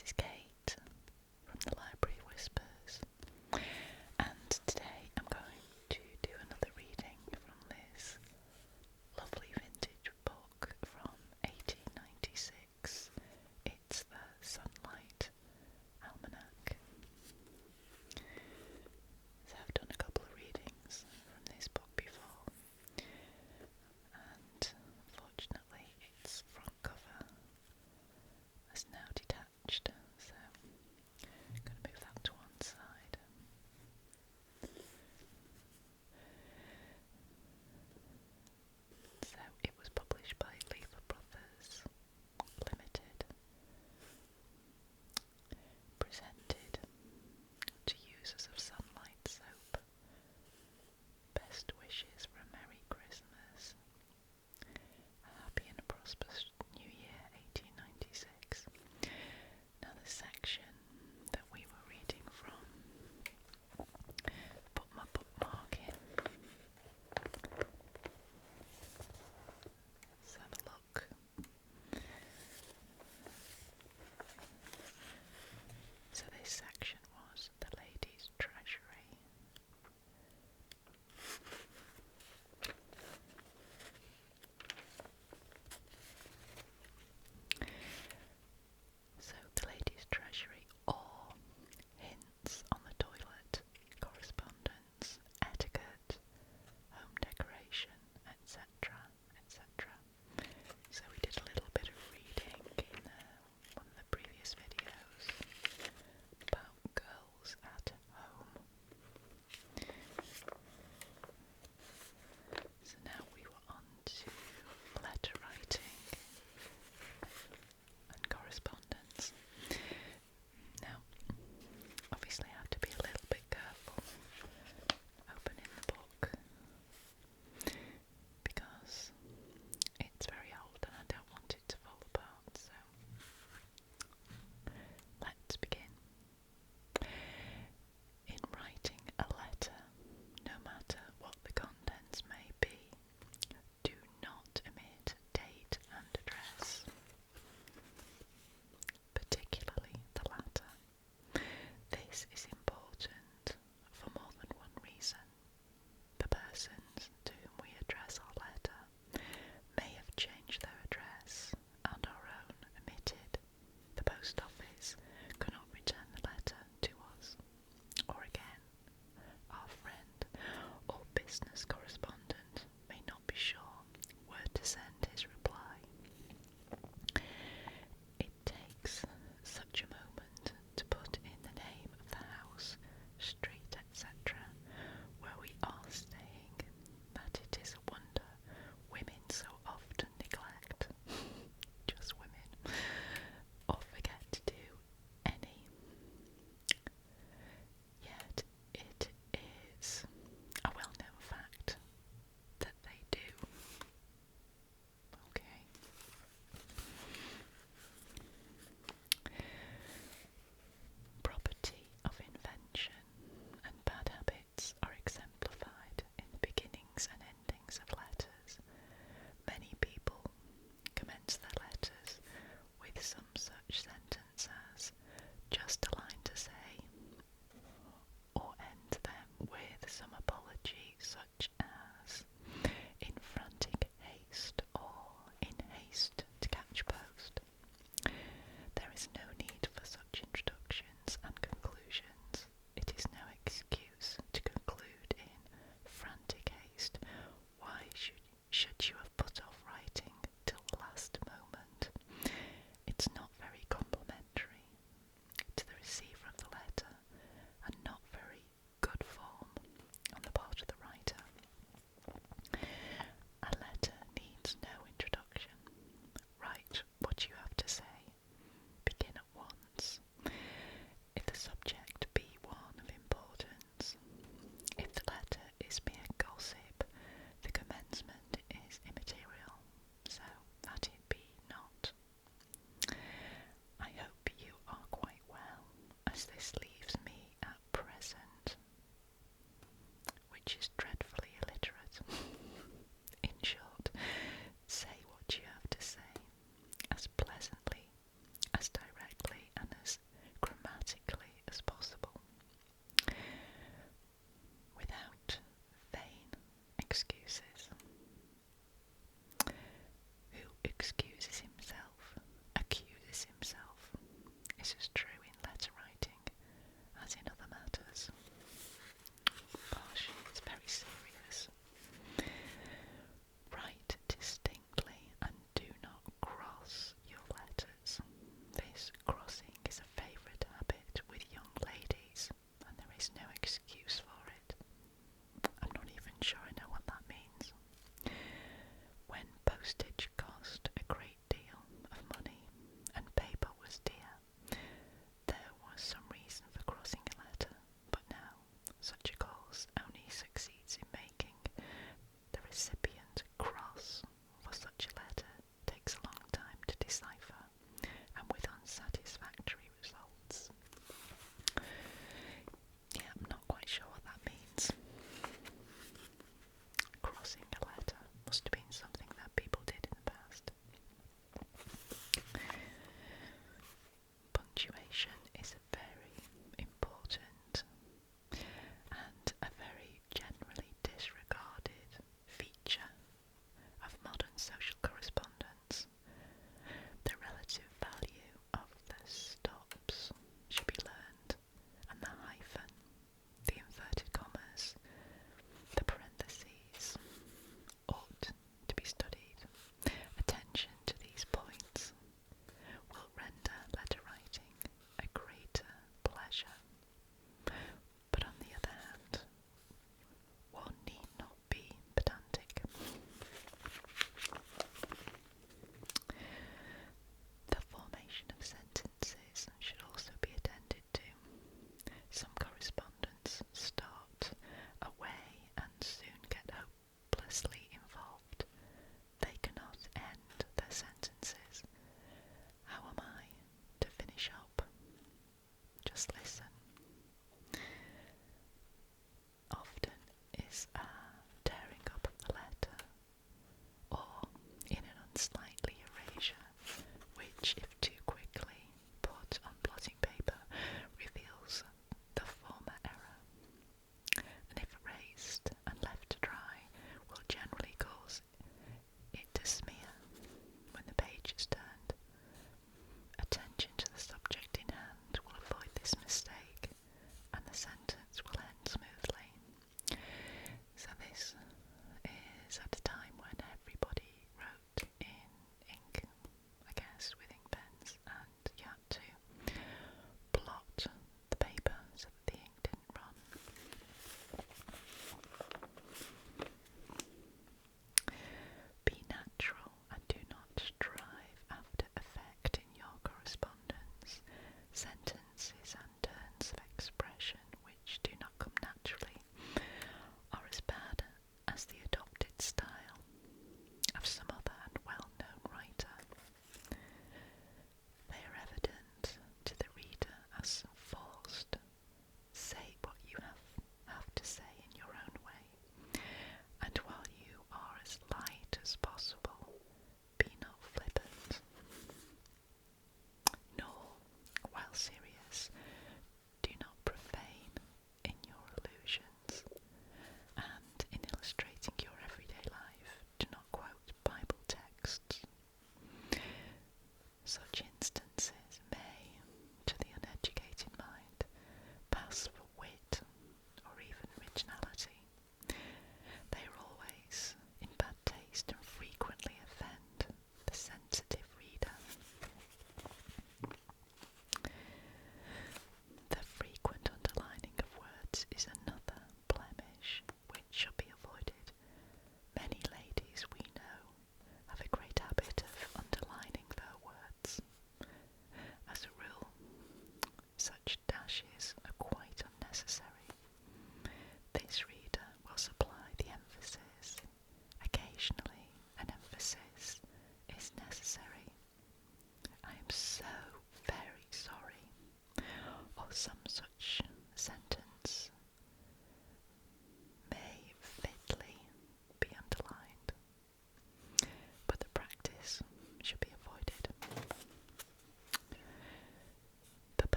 This is Kate from the Library Whispers, and today I'm going to do another reading from this lovely vintage book from 1896. It's the Sunlight Almanac. So I've done a couple of readings from this book before, and unfortunately its front cover is now detached, so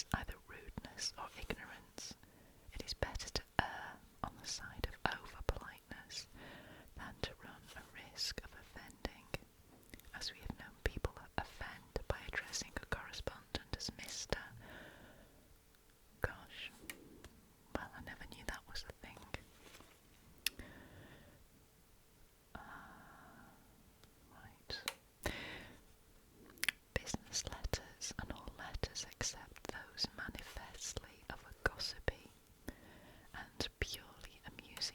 is either rudeness or ignorance. It is better to err on the side of over-politeness than to run a risk of offending, as we have known people offend by addressing a correspondent as Mr. Gosh, well, I never knew that was a thing. Right. Business letters and all letters except those manifestly of a gossipy and purely amusing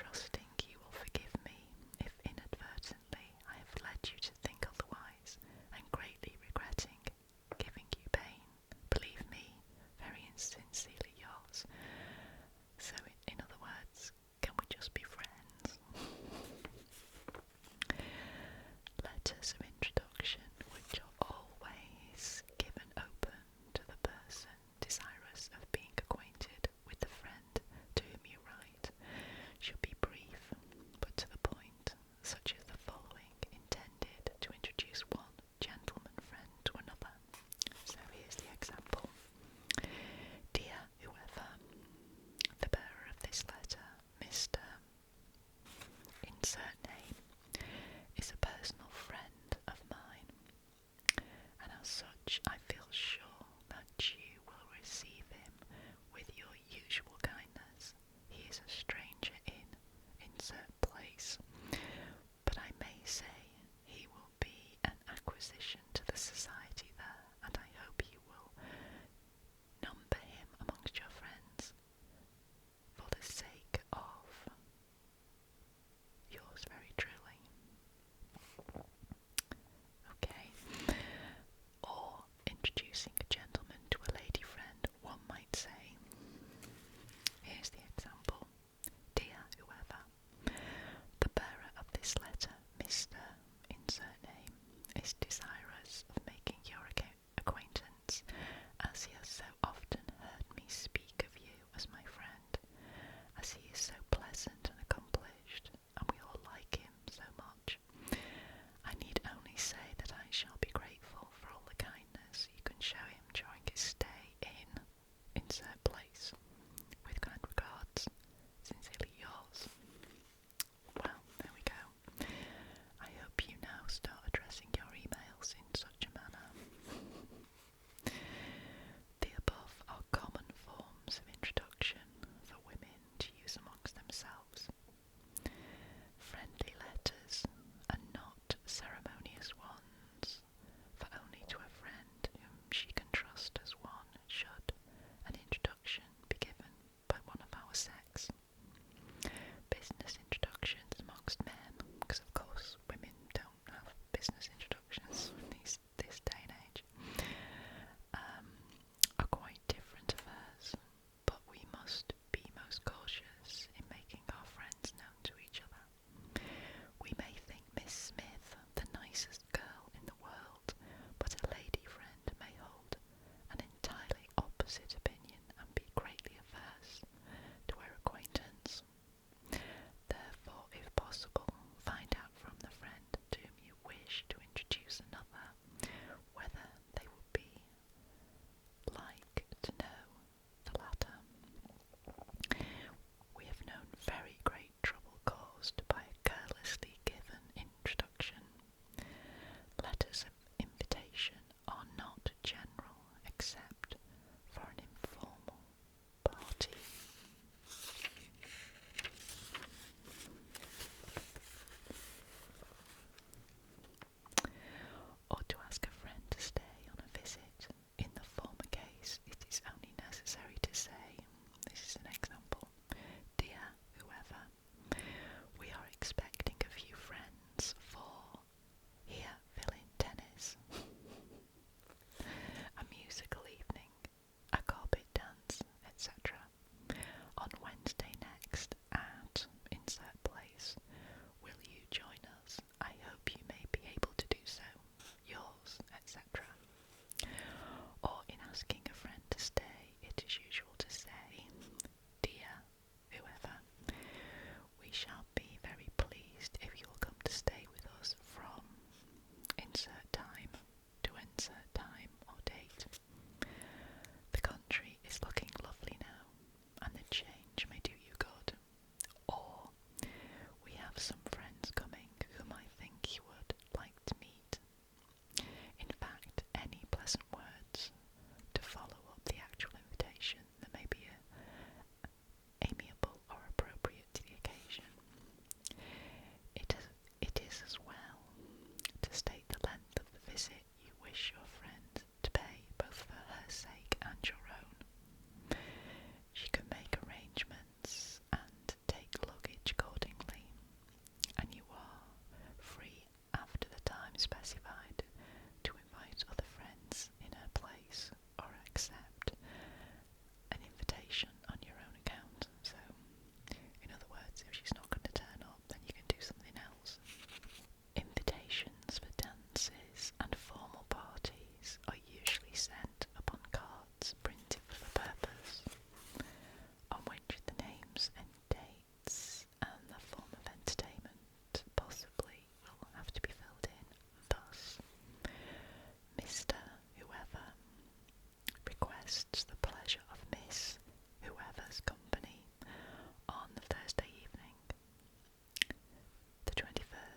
trusting you will forgive me if inadvertently I have led you to think otherwise, and greatly regretting giving you pain. Believe me, very sincerely yours. So, in other words, can we just be friends? Letters of introduction, which are always given open to the person desirous of being acquainted with the friend to whom you write, should be brief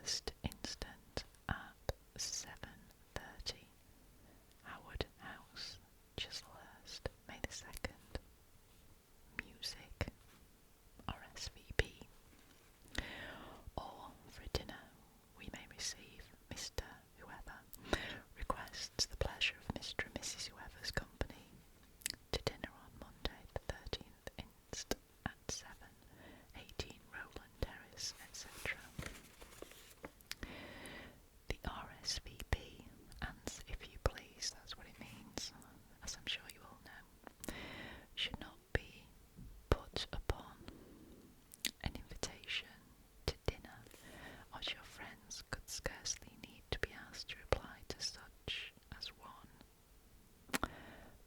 1st instant at 7:30. Howard House, Chislehurst, May the 2nd. Music, RSVP. Or for dinner, we may receive Mr. Whoever requests the pleasure of Mr. and Mrs. Whoever's company to dinner on Monday the 13th inst. At 7:18 Rowland Terrace, etc. The RSVP, and if you please, that's what it means, as I'm sure you all know, should not be put upon an invitation to dinner, as your friends could scarcely need to be asked to reply to such as one.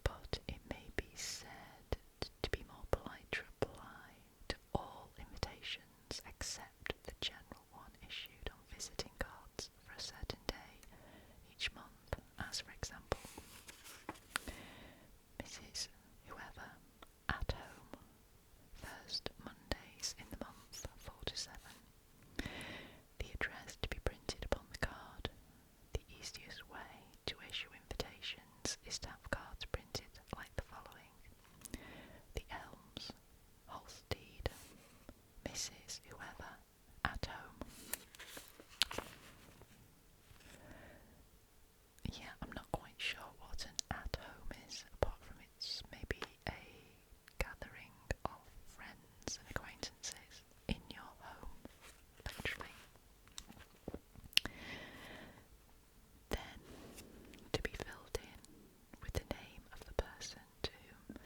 But it may be said to be more polite to reply to all invitations except the general one issued on visiting cards for a certain day each month, as for example, Mrs. Whoever at home, first Mondays in the month, 4 to 7. The address to be printed upon the card. The easiest way to issue invitations is to have cards printed like the following: The Elms, Holstead, Mrs. Whoever, at home. Yeah, I'm not quite sure what an at home is, apart from it's maybe a gathering of friends and acquaintances in your home, literally. Then, to be filled in with the name of the person to whom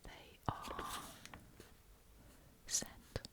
they are sent.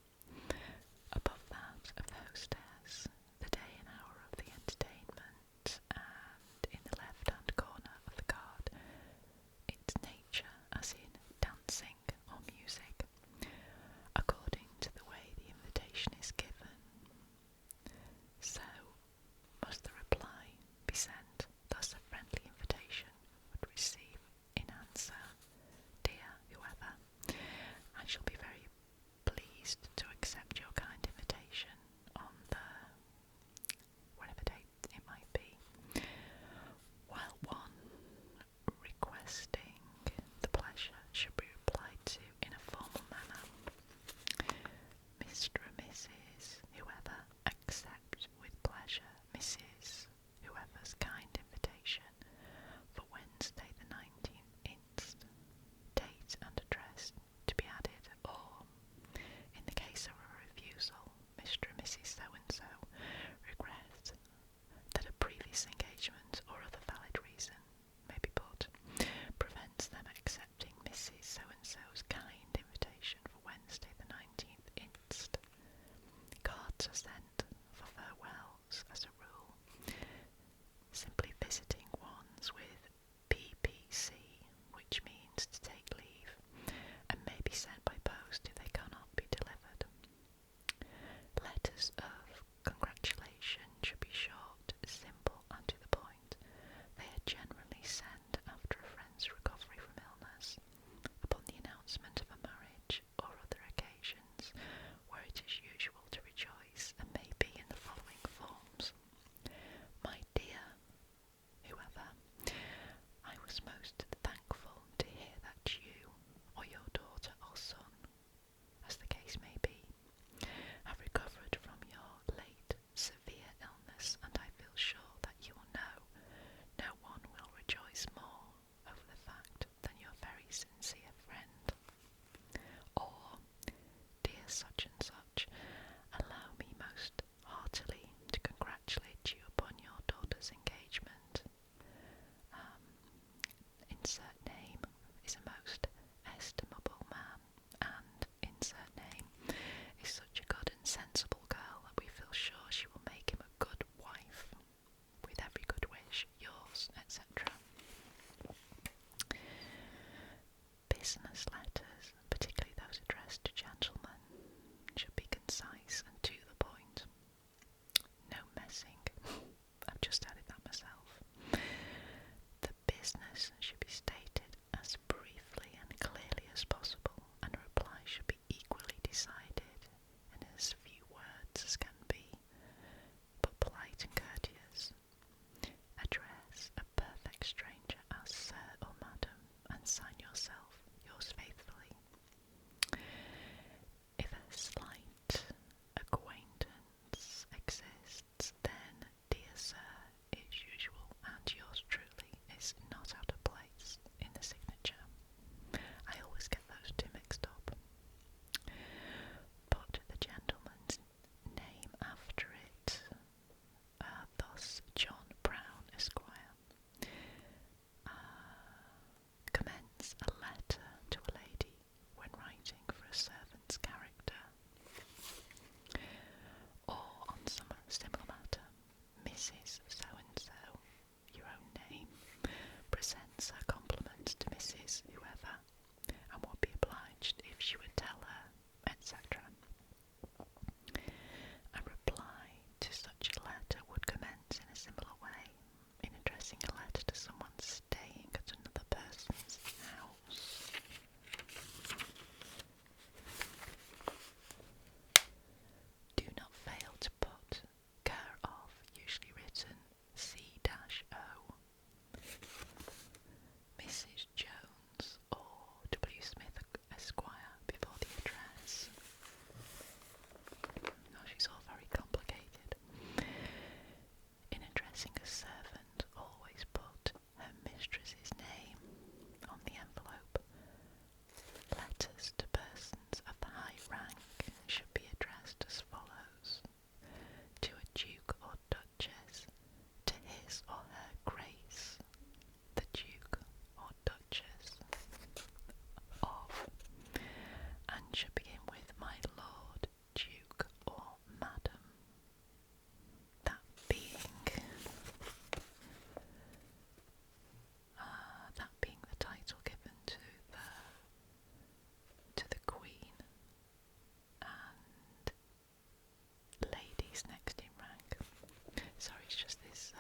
he's next in rank. Sorry, it's just this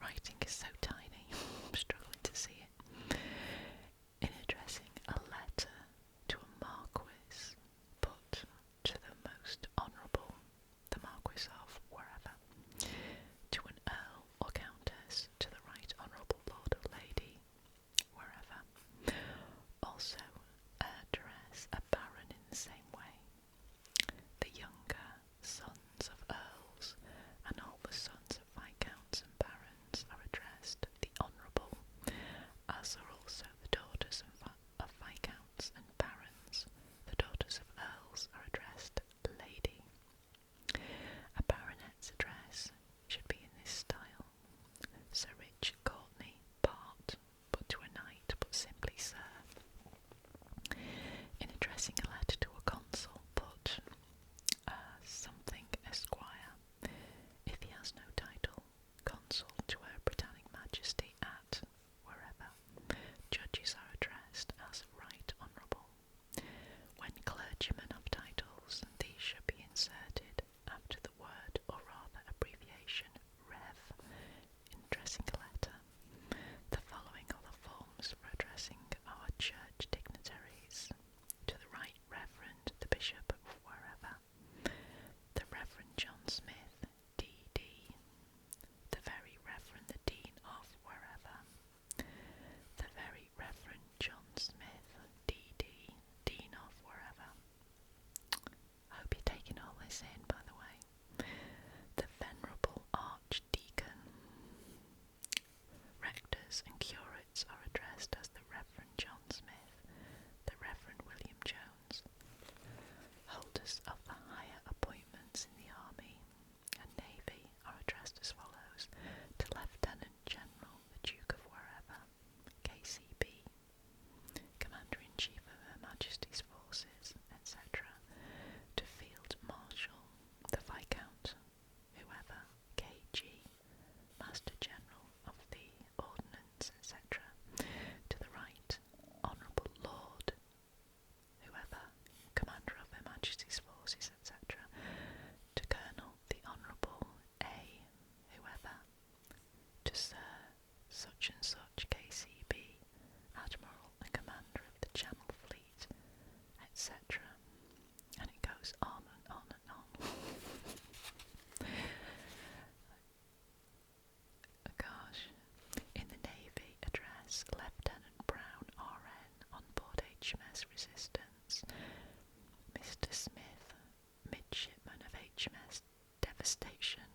writing is so tiny. I'm struggling to see it. In addressing a letter to a marquis, put to the most honourable, the Marquis of wherever, to an earl or countess, to the right honourable lord or lady, wherever. Also address a baron in the same way. The younger sons of earls and all the sons of viscounts and barons are addressed the honourable, as are also the daughters of viscounts and barons. The daughters of earls are addressed lady. A baronet's address should be in this style: Sir Richard Courtney, Bart, but to a knight, but simply Sir. In addressing a letter to a consul, put something Esquire. If he has no title, consul to Her Britannic Majesty at wherever. Judges are addressed as Right Honourable. When clergymen have titles, these should be inserted after the word, or rather abbreviation, Rev, in addressing a letter. The following are the forms for addressing our church dignitaries: to the Right Reverend, the Bishop of wherever, the Reverend John Smith, D.D., the Very Reverend the Dean of wherever, the Very Reverend John Smith, D.D., Dean of wherever. I hope you're taking all this in, by the way. The Venerable Archdeacon. Rectors and curates are addressed as the Reverend John Smith, the Reverend William Jones. Holders of the higher appointments in the Army and Navy are addressed as follows: to Lieutenant General the Duke of wherever, KCB, Commander-in-Chief of Her Majesty's Forces, etc., to Field Marshal, the Viscount, whoever, KG, Master General of the Ordnance, etc., to the Right Honourable Lord, whoever, Commander of Her Majesty's Forces, etc., to Colonel the Honourable A, whoever, to Sir such and such KCB, Admiral and Commander of the Channel Fleet, etc. And it goes on and on and on. Gosh. In the Navy, address Lieutenant Brown, RN, on board HMS Resistance, Mr. Smith, midshipman of HMS Devastation,